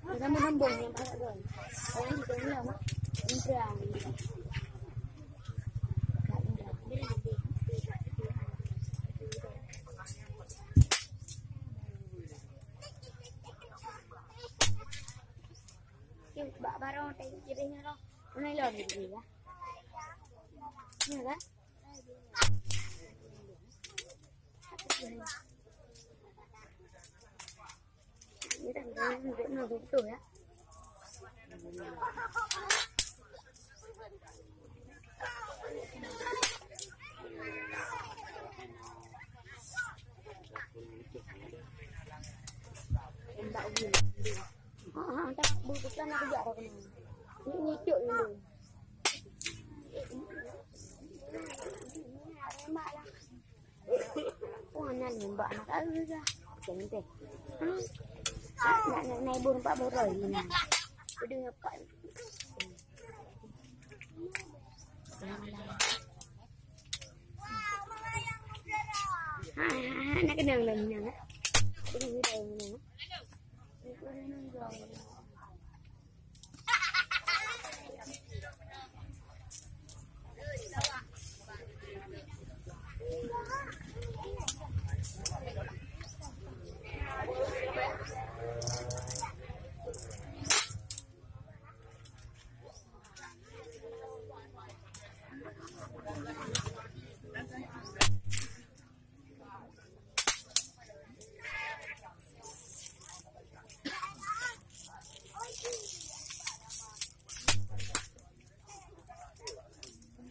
Kita menembung yang pakai doang. Orang itu ni lama. Indra. Yung barang tayo kirinya lo. Unay lo ni dia. Ni kan? Ini tanggal nó đúng tuổi á. Em bảo gì? Ta bưng cái nó bây giờ rồi này. Như triệu luôn. Anh nhìn bạn nó đã ra. Chính thế. Này buồn bã bố rời gì nè. Tôi đưa cận. Nó cái đường lần nè. Cái đường như đây nè.